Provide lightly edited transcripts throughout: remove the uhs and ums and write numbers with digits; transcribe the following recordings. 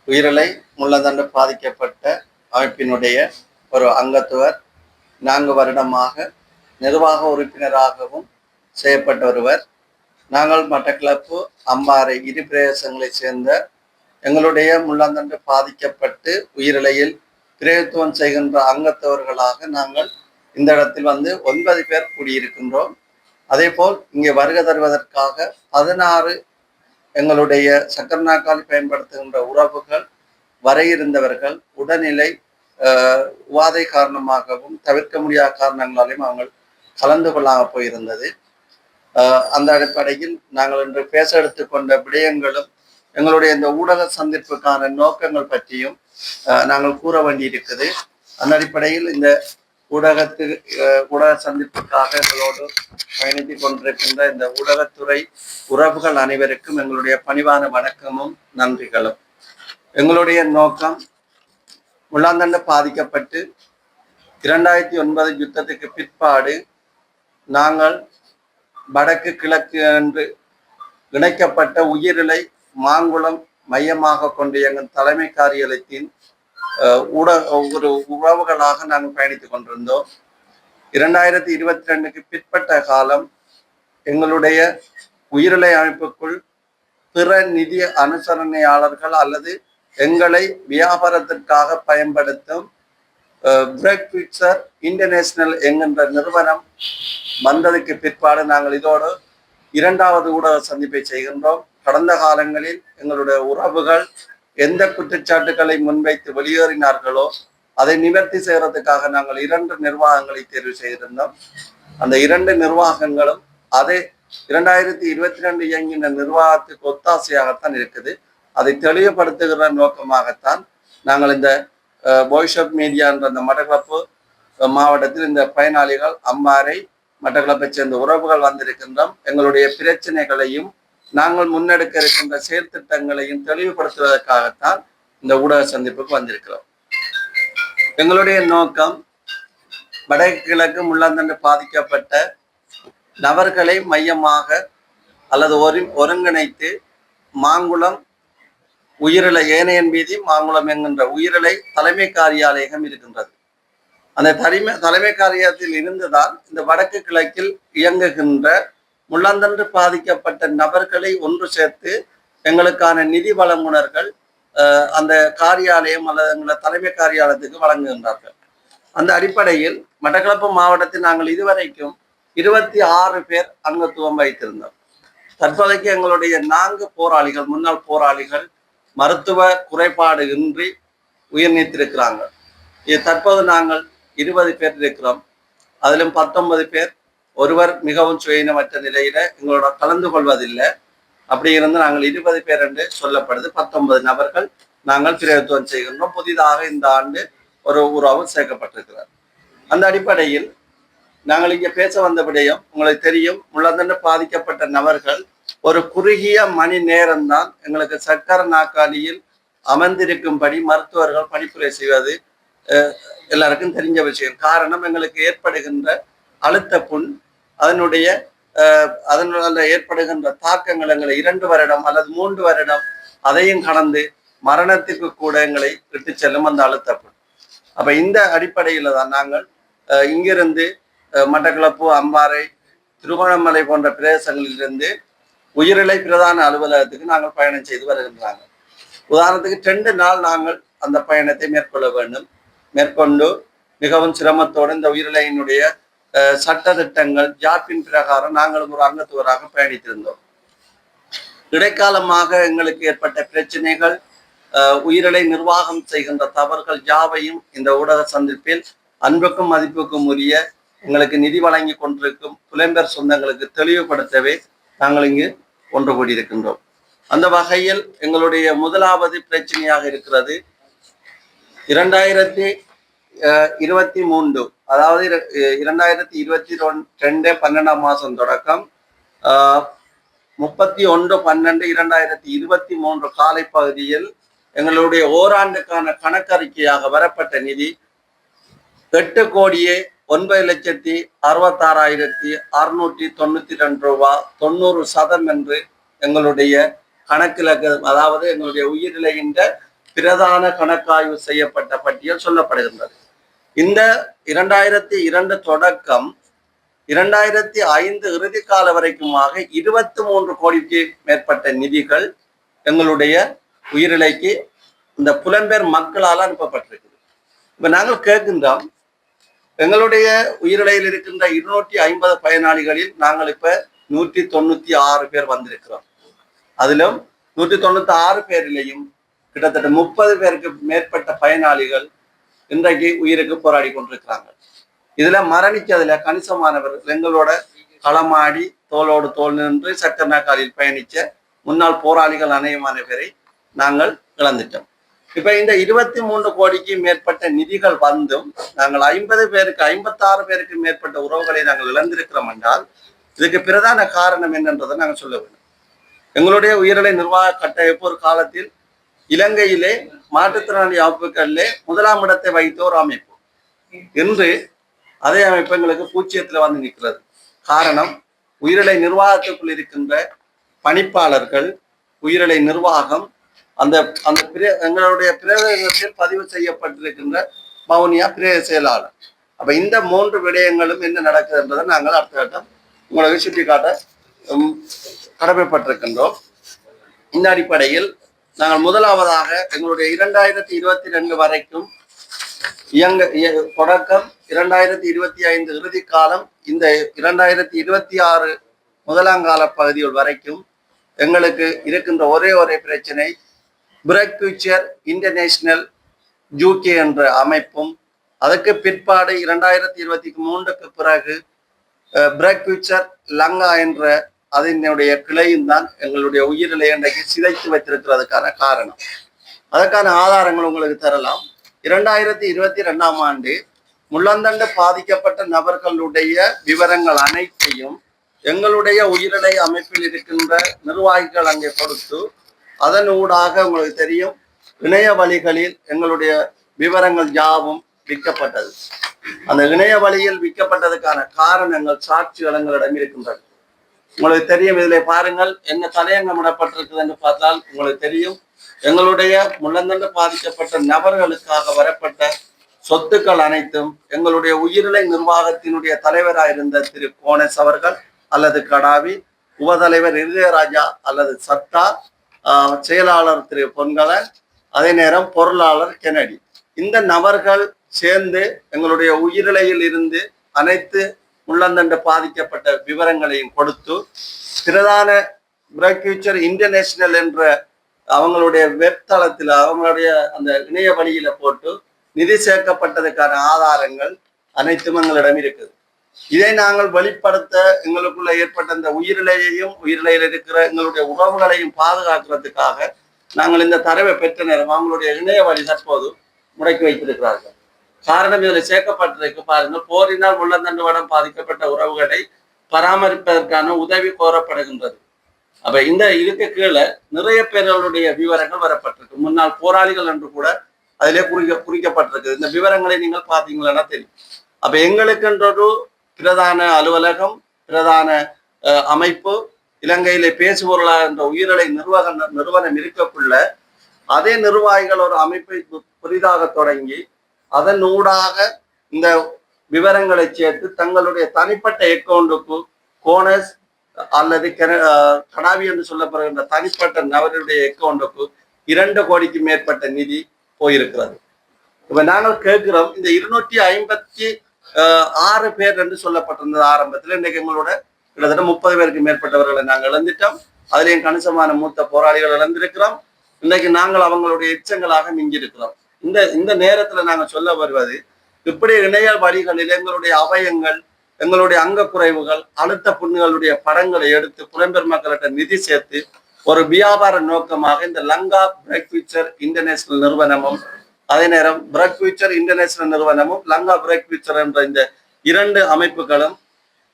உயிரிழை முள்ளதண்டு பாதிக்கப்பட்ட அமைப்பினுடைய ஒரு அங்கத்துவர் 4 வருடமாக நிர்வாக உறுப்பினராகவும் செய்யப்பட்ட ஒருவர். நாங்கள் மட்டக்களப்பு அம்பாறை இரு பிரதேசங்களைச் சேர்ந்த எங்களுடைய முள்ளந்தண்டு பாதிக்கப்பட்டு உயிரிழையில் பிரயோத்துவம் செய்கின்ற அங்கத்தவர்களாக நாங்கள் இந்த இடத்தில் 9 பேர் கூடியிருக்கின்றோம். அதே போல் இங்கே வருகை தருவதற்காக 16 எங்களுடைய சக்கர நாற்காலி பயன்படுத்துகின்ற உறவுகள் வர இருந்தவர்கள் உடல்நிலை உபாதை காரணமாகவும் தவிர்க்க முடியாத காரணங்களாலையும் அவங்க கலந்து கொள்ளாமல் போயிருந்தது. அந்த அடிப்படையில் நாங்கள் இன்று பேச எடுத்துக்கொண்ட விடயங்களும் எங்களுடைய இந்த ஊடக சந்திப்புக்கான நோக்கங்கள் பற்றியும் நாங்கள் கூற வேண்டியிருக்குது. அந்த அடிப்படையில் இந்த ஊடக சந்திப்புக்காக எங்களோடு பயணித்துக் கொண்டிருக்கின்ற இந்த ஊடகத்துறை உறவுகள் அனைவருக்கும் எங்களுடைய பணிவான வணக்கமும் நன்றிகளும். எங்களுடைய நோக்கம் முள்ளாந்தண்டு பாதிக்கப்பட்டு 2009 யுத்தத்துக்கு பிற்பாடு நாங்கள் வடக்கு கிழக்கு என்று இணைக்கப்பட்ட உயிரிழை மாங்குளம் மையமாக கொண்டு எங்கள் தலைமை காரியலயத்தின் ஒரு உறவுகளாக நாங்கள் பயணித்துக் கொண்டிருந்தோம். 2022க்கு பிற்பட்ட காலம் எங்களுடைய உயிரிழை அமைப்புக்குள் பிற நிதி அனுசரணையாளர்கள் அல்லது எங்களை வியாபாரத்திற்காக பயன்படுத்தும் பிரேக் பிக்சர் இன்டர்நேஷனல் என்கின்ற நிறுவனம் வந்ததுக்கு பிற்பாடு நாங்கள் இதோடு 2வது ஊடக சந்திப்பை செய்கின்றோம். கடந்த காலங்களில் எங்களுடைய உறவுகள் எந்த குற்றச்சாட்டுகளை முன்வைத்து வெளியேறினார்களோ அதை நிவர்த்தி செய்வதற்காக நாங்கள் 2 நிர்வாகங்களை தேர்வு செய்திருந்தோம். அந்த 2 நிர்வாகங்களும் அதே 2022 இயங்கின நிர்வாகத்துக்கு ஒத்தாசையாகத்தான் இருக்குது. அதை தெளிவுபடுத்துகிற நோக்கமாகத்தான் நாங்கள் இந்த வாய்ஸ் ஆஃப் மீடியா என்ற அந்த மட்டக்களப்பு மாவட்டத்தில் இந்த பயனாளிகள் அம்பாறை மட்டக்களப்பை சேர்ந்த உறவுகள் வந்திருக்கின்றோம். எங்களுடைய பிரச்சனைகளையும் நாங்கள் முன்னெடுக்க இருக்கின்ற செயற்திட்டங்களையும் தெளிவுபடுத்துவதற்காகத்தான் இந்த ஊடக சந்திப்புக்கு வந்திருக்கிறோம். எங்களுடைய நோக்கம் வடகிழக்கு முள்ளந்தண்டு பாதிக்கப்பட்ட நபர்களை மையமாக அல்லது ஒருங்கிணைத்து மாங்குளம் உயிரிழை ஏனையன் வீதி மாங்குளம் என்கின்ற உயிரிழை தலைமை காரியாலயம் இருக்கின்றது. அந்த தலைமை காரியாலயத்தில் இருந்துதான் இந்த வடக்கு கிழக்கில் இயங்குகின்ற முள்ளந்தண்டு பாதிக்கப்பட்ட நபர்களை ஒன்று சேர்த்து எங்களுக்கான நிதி வழங்குனர்கள் அந்த காரியாலயம் அல்லது எங்களை தலைமை காரியாலயத்துக்கு வழங்குகின்றார்கள். அந்த அடிப்படையில் மட்டக்களப்பு மாவட்டத்தில் நாங்கள் இதுவரைக்கும் 26 பேர் அங்கத்துவம் வைத்திருந்தோம். தற்போதைக்கு எங்களுடைய 4 போராளிகள் முன்னாள் போராளிகள் மருத்துவ குறைபாடு இன்றி உயிர் நீத்திருக்கிறாங்க. இது தற்போது நாங்கள் 20 பேர் இருக்கிறோம். அதிலும் 19 பேர் ஒருவர் மிகவும் சுயநமற்ற நிலையில எங்களோட கலந்து கொள்வதில்லை. அப்படி இருந்து நாங்கள் 20 பேர் என்று சொல்லப்படுது. 19 நபர்கள் நாங்கள் பிரயோத்துவம் செய்கின்றோம். புதிதாக இந்த ஆண்டு ஒரு உறவு சேர்க்கப்பட்டிருக்கிறார். அந்த அடிப்படையில் நாங்கள் இங்கே பேச வந்த விடயம் உங்களுக்கு தெரியும். முள்ளந்தண்டு பாதிக்கப்பட்ட நபர்கள் ஒரு குறுகிய மணி நேரம்தான் எங்களுக்கு சக்கர நாற்காலியில் அமர்ந்திருக்கும்படி மருத்துவர்கள் பணிப்புரை செய்வது எல்லாருக்கும் தெரிஞ்ச விஷயம். காரணம், எங்களுக்கு ஏற்படுகின்ற அழுத்த புண் அதனுடைய ஏற்படுகின்ற தாக்கங்கள் எங்களை 2 வருடம் அல்லது 3 வருடம் அதையும் கடந்து மரணத்திற்கு கூட எங்களை விட்டு செல்லும் அந்த அழுத்த புண். அப்ப இந்த அடிப்படையில தான் நாங்கள் இங்கிருந்து மட்டக்களப்பு அம்பாறை திருகோணமலை போன்ற பிரதேசங்களிலிருந்து உயிரிழை பிரதான அலுவலகத்துக்கு நாங்கள் பயணம் செய்து வருகின்றாங்க. உதாரணத்துக்கு 2 நாள் நாங்கள் அந்த பயணத்தை மேற்கொள்ள வேண்டும். மேற்கொண்டு மிகவும் சிரமத்தோடு இந்த உயிரிழையினுடைய சட்ட திட்டங்கள் ஜாப்பின் பிரகாரம் நாங்களும் ஒரு அங்கத்துவராக பயணித்திருந்தோம். இடைக்காலமாக எங்களுக்கு ஏற்பட்ட பிரச்சனைகள், உயிரிழை நிர்வாகம் செய்கின்ற தவறுகள் யாவையும் இந்த ஊடக சந்திப்பில் அன்புக்கும் மதிப்புக்கும் உரிய எங்களுக்கு நிதி வழங்கி கொண்டிருக்கும் புலம்பெயர் சொந்தங்களுக்கு தெளிவுபடுத்தவே நாங்கள் இங்கு ஒன்று கூடியிருக்கின்றோம். அந்த வகையில் எங்களுடைய முதலாவது பிரச்சனையாக இருக்கிறது 2023 அதாவது 2022 12ஆம் மாதம் தொடக்கம் 31/12/2023 காலை பகுதியில் எங்களுடைய ஓராண்டுக்கான கணக்கறிக்கையாக வரப்பட்ட நிதி 8,09,66,692 ரூபாய் 90% என்று எங்களுடைய கணக்கில், அதாவது எங்களுடைய உயிரிழக்கின்ற பிரதான கணக்காய்வு செய்யப்பட்ட பட்டியல் சொல்லப்படுகின்றது. இந்த 2002 தொடக்கம் 2005 இறுதி கால வரைக்குமாக 23 கோடிக்கு மேற்பட்ட நிதிகள் எங்களுடைய உயிரிழைக்கு இந்த புலம்பெயர் மக்களால் அனுப்பப்பட்டிருக்குது. இப்ப நாங்கள் கேட்கின்றோம், எங்களுடைய உயிரிழையில் இருக்கின்ற 250 பயனாளிகளில் நாங்கள் இப்ப 196 பேர் வந்திருக்கிறோம். அதிலும் 196 பேரிலையும் கிட்டத்தட்ட 30 பேருக்கு மேற்பட்ட பயனாளிகள் இன்றைக்கு உயிருக்கு போராடி கொண்டிருக்கிறாங்க. இதுல மரணிச்சதுல கணிசமானவர் எங்களோட களமாடி தோளோடு தோல் நின்று சக்கரநாக்காலில் பயணிச்ச முன்னாள் போராளிகள் அநேகமான பேரை நாங்கள் இழந்துட்டோம். இப்ப இந்த 23 கோடிக்கு மேற்பட்ட நிதிகள் வந்தும் நாங்கள் 50 பேருக்கு 56 பேருக்கு மேற்பட்ட உறவுகளை நாங்கள் இழந்திருக்கிறோம் என்றால் இதுக்கு பிரதான காரணம் என்னன்றதை நாங்கள் சொல்ல வேண்டும். எங்களுடைய உயிரிழை நிர்வாக கட்டமைப்பு ஒரு காலத்தில் இலங்கையிலே மாற்றுத்திறனாளி அமைப்புகளிலே 1ஆம் இடத்தை வைத்த ஒரு அமைப்பு. இன்று அதே அமைப்பு எங்களுக்கு பூச்சியத்துல வந்து நிற்கிறது. காரணம், உயிரிழை நிர்வாகத்துக்குள் இருக்கின்ற பணிப்பாளர்கள், உயிரிழை நிர்வாகம், அந்த அந்த எங்களுடைய பிரதேசத்தில் பதிவு செய்யப்பட்டிருக்கின்ற மௌனியா பிரேத செயலாளர். அப்ப இந்த 3 விடயங்களும் என்ன நடக்குதுன்றதை நாங்கள் அடுத்த கட்டம் உங்களுக்கு சுட்டிக்காட்ட கடமைப்பட்டிருக்கின்றோம். இந்த அடிப்படையில் நாங்கள் முதலாவதாக எங்களுடைய 2022 வரைக்கும் தொடக்கம் 2025 இறுதி காலம் இந்த 2026 முதலாம் கால பகுதிகள் வரைக்கும் எங்களுக்கு இருக்கின்ற ஒரே பிரச்சனை பிரெக் ஃபியூச்சர் இன்டர்நேஷனல் யூகே என்ற அமைப்பும், அதற்கு பிற்பாடு 2023க்கு பிறகு பிரெக் ஃபியூச்சர் லங்கா என்ற அதனுடைய கிளையும் தான் எங்களுடைய உயிரிழை இன்றைக்கு சிதைத்து வைத்திருக்கிறதுக்கான காரணம். அதற்கான ஆதாரங்கள் உங்களுக்கு தரலாம். 2022ஆம் ஆண்டு முள்ளந்தண்டு பாதிக்கப்பட்ட நபர்களுடைய விவரங்கள் அனைத்தையும் எங்களுடைய உயிரிழை அமைப்பில் இருக்கின்ற நிர்வாகிகள் அங்கே கொடுத்து அதன் ஊடாக உங்களுக்கு தெரியும் இணைய வழிகளில் எங்களுடைய விவரங்கள் யாவும் விற்கப்பட்டது. அந்த இணைய வழியில் விற்கப்பட்டதுக்கான காரணங்கள் சாட்சிகள் எங்களிடம் இருக்கின்றது. உங்களுக்கு தெரியும், இதில் பாருங்கள் என்ன தலையங்கம் இடப்பட்டிருக்குது என்று பார்த்தால் உங்களுக்கு தெரியும், எங்களுடைய முள்ளந்தண்டு பாதிக்கப்பட்ட நபர்களுக்காக வரப்பட்ட சொத்துக்கள் அனைத்தும் எங்களுடைய உயிரிழை நிர்வாகத்தினுடைய தலைவராக இருந்த திரு கோனஸ் அவர்கள் அல்லது கடாவி, உபதலைவர் இருதயராஜா அல்லது சத்தா, செயலாளர் திரு பொன்கலன், அதே நேரம் பொருளாளர் கெனடி, இந்த நபர்கள் சேர்ந்து எங்களுடைய உயிரிழையில் இருந்து அனைத்து முள்ளந்தண்டு பாதிக்கப்பட்ட விவரங்களையும் கொடுத்து பிரதான பிரெக் ஃபியூச்சர் இன்டர்நேஷனல் என்ற அவங்களுடைய வெப் தளத்தில் அவங்களுடைய அந்த இணைய வழியில போட்டு நிதி சேர்க்கப்பட்டதுக்கான ஆதாரங்கள் அனைத்தும் எங்களிடம் இருக்குது. இதை நாங்கள் வெளிப்படுத்த எங்களுக்குள்ள ஏற்பட்ட இந்த உயிரிழையையும் உயிரிழையில் இருக்கிற எங்களுடைய உறவுகளையும் பாதுகாக்கிறதுக்காக நாங்கள் இந்த தரவை பெற்ற நேரம் அவங்களுடைய இணைய வழி தற்போது முடக்கி வைத்திருக்கிறார்கள். காரணம், இதில் சேர்க்கப்பட்டிருக்கு பாருங்கள், போரினால் முள்ளந்தண்டு வடம் பாதிக்கப்பட்ட உறவுகளை பராமரிப்பதற்கான உதவி கோரப்படுகின்றது. அப்ப இந்த இதுக்கு கீழே நிறைய பேர்களுடைய விவரங்கள் வரப்பட்டிருக்கு. முன்னாள் போராளிகள் என்று கூட அதிலே குறிக்கப்பட்டிருக்கு. இந்த விவரங்களை நீங்கள் பார்த்தீங்களா தெரியும். அப்ப எங்களுக்கென்றொரு பிரதான அலுவலகம், பிரதான அமைப்பு, இலங்கையிலே பேசுபொருளாக என்ற உயிரிழை நிறுவனம் இருக்கக்குள்ள அதே நிர்வாகிகள் ஒரு அமைப்பை புதிதாக தொடங்கி அதன் ஊடாக இந்த விவரங்களை சேர்த்து தங்களுடைய தனிப்பட்ட அக்கௌண்டுக்கு கோனஸ் அல்லது கடாவி என்று சொல்லப்படுகின்ற தனிப்பட்ட நபருடைய அக்கௌண்டுக்கு 2 கோடிக்கு மேற்பட்ட நிதி போயிருக்கிறது. இப்ப நாங்கள் கேட்கிறோம், இந்த 256 பேர் என்று சொல்லப்பட்டிருந்தது ஆரம்பத்தில், இன்றைக்கு எங்களோட கிட்டத்தட்ட 30 பேருக்கு மேற்பட்டவர்களை நாங்கள் இழந்துட்டோம். அதுலேயும் கணிசமான மூத்த போராளிகள் இழந்திருக்கிறோம். இன்றைக்கு நாங்கள் அவங்களுடைய எச்சங்களாக மிஞ்சிருக்கிறோம். இந்த நேரத்துல நாங்கள் சொல்ல வருவது, இப்படி இணைய வழிகளில் எங்களுடைய அவயங்கள், எங்களுடைய அங்க குறைவுகள், அழுத்த புண்ணுகளுடைய படங்களை எடுத்து புலம்பெயர் மக்கள்கிட்ட நிதி சேர்த்து ஒரு வியாபார நோக்கமாக இந்த லங்கா பிரெக் ஃபியூச்சர் இன்டர்நேஷனல் நிறுவனமும், அதே நேரம் பிரெக் ஃபியூச்சர் இன்டர்நேஷனல் நிறுவனமும் லங்கா பிரெக் ஃபியூச்சர் என்ற இந்த 2 அமைப்புகளும்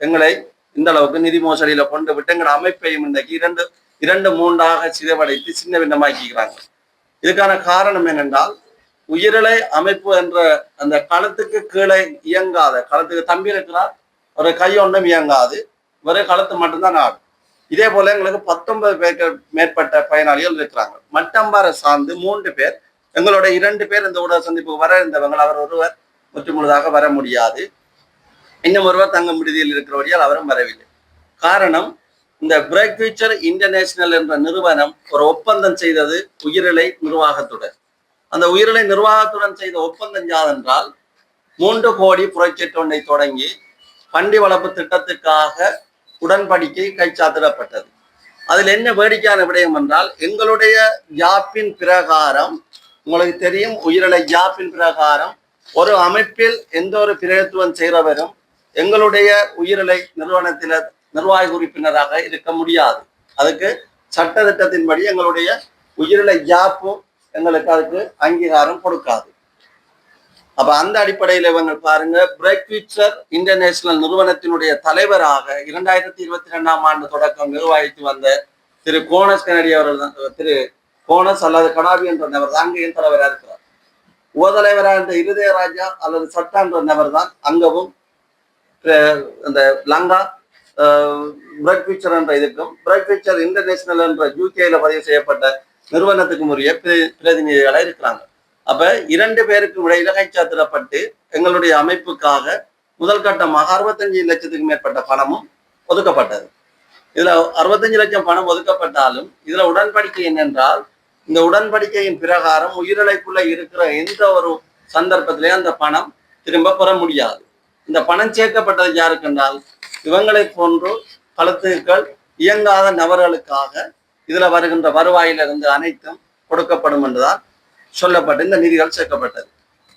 எங்களை இந்த அளவுக்கு நிதி மோசடியில கொண்டு விட்டு எங்களோட அமைப்பையும் இன்றைக்கு 2-3ஆக சிதைவடைத்து சின்ன பின்னமாக்கிக்கிறாங்க. இதுக்கான காரணம் என்னென்றால், உயிரிழை அமைப்பு என்ற அந்த களத்துக்கு கீழே இயங்காத, களத்துக்கு தம்பி இருக்கிறார், ஒரு கையொன்றும் இயங்காது, வெறும் களத்து மட்டும்தான் ஆடும். இதே போல எங்களுக்கு 19 பேருக்கு மேற்பட்ட பயனாளிகள் இருக்கிறாங்க. மட்டம்பாறை சார்ந்து 3 பேர் எங்களுடைய 2 பேர் இந்த ஊடக சந்திப்புக்கு வர இருந்தவங்க, அவர் ஒருவர் முற்றுமுழுதாக வர முடியாது, இன்னும் ஒருவர் தங்கும் விடுதியில் இருக்கிறவரையால் அவரும் வரவில்லை. காரணம், இந்த பிரைட் ஃபியூச்சர் இன்டர்நேஷனல் என்ற நிறுவனம் ஒரு ஒப்பந்தம் செய்தது உயிரிழை நிர்வாகத்துடன். அந்த உயிரிழை நிர்வாகத்துடன் செய்த ஒப்பந்தம் யாதென்றால் 3 கோடி புரட்சிட்டு ஒன்றை தொடங்கி பண்டி வளர்ப்பு திட்டத்துக்காக உடன்படிக்கை கைச்சாத்திடப்பட்டது. அதில் என்ன வேடிக்கையான விடயம் என்றால், எங்களுடைய யாப்பின் பிரகாரம், உங்களுக்கு தெரியும், உயிரிழை யாப்பின் பிரகாரம் ஒரு அமைப்பில் எந்த ஒரு பிரதித்துவம் செய்கிறவரும் எங்களுடைய உயிரிழை நிறுவனத்தில நிர்வாக உறுப்பினராக இருக்க முடியாது. அதுக்கு சட்ட திட்டத்தின்படி எங்களுடைய உயிரிழை யாப்பும் எங்களுக்கு அதுக்கு அங்கீகாரம் கொடுக்காது. அப்ப அந்த அடிப்படையில் இவங்க பாருங்க, பிரைட் ஃபியூச்சர் இன்டர்நேஷனல் நிறுவனத்தினுடைய தலைவராக 2022ஆம் ஆண்டு தொடக்கம் நிர்வகித்து வந்த திரு கோனஸ் கெனடி அவர்கள் தான், திரு கோனஸ் அல்லது கடாபி என்ற நபர் தான் அங்கேயும் தலைவராக இருக்கிறார். உபதலைவராக இருந்த இருதயராஜா அல்லது சட்டா என்ற நபர் தான் அங்கவும் அந்த லங்கா பிரைட் ஃபியூச்சர் என்ற இதுக்கும் பிரைட் ஃபியூச்சர் இன்டர்நேஷனல் என்ற யூகேல பதிவு செய்யப்பட்ட நிறுவனத்துக்கும் உரிய பிரதிநிதிகளாக இருக்கிறாங்க. அப்ப 2 பேருக்கும் இடையில கைச்சாத்திடப்பட்டு எங்களுடைய அமைப்புக்காக முதல் கட்டமாக 65 லட்சத்துக்கு மேற்பட்ட பணமும் ஒதுக்கப்பட்டது. இதுல 65 லட்சம் பணம் ஒதுக்கப்பட்டாலும் இதுல உடன்படிக்கை என்னென்றால், இந்த உடன்படிக்கையின் பிரகாரம் உயிரிழப்புக்குள்ள இருக்கிற எந்த ஒரு சந்தர்ப்பத்திலேயும் அந்த பணம் திரும்ப பெற முடியாது. இந்த பணம் சேர்க்கப்பட்டது யாருக்கு என்றால், இவங்களை போன்று களத்துக்கள் இயங்காத நபர்களுக்காக இதுல வருகின்ற வருவாயிலிருந்து அனைத்தும் கொடுக்கப்படும் என்றுதான் சொல்லப்பட்டு இந்த நிதிகள் சேர்க்கப்பட்டது.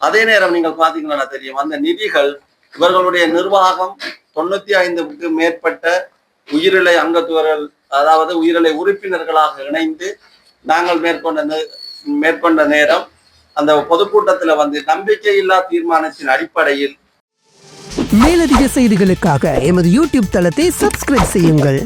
அதே நேரம் நீங்கள் பார்த்தீங்கன்னா தெரியும், அந்த நிதிகள் இவர்களுடைய நிர்வாகம் 95க்கு மேற்பட்ட உயிரிழை அங்கத்துவர்கள், அதாவது உயிரிழை உறுப்பினர்களாக இணைந்து நாங்கள் மேற்கொண்ட நேரம் அந்த பொதுக்கூட்டத்தில் வந்து நம்பிக்கையில்லா தீர்மானத்தின் அடிப்படையில். மேலதிக செய்திகளுக்காக எமது யூடியூப் தளத்தை சப்ஸ்கிரைப் செய்யுங்கள்.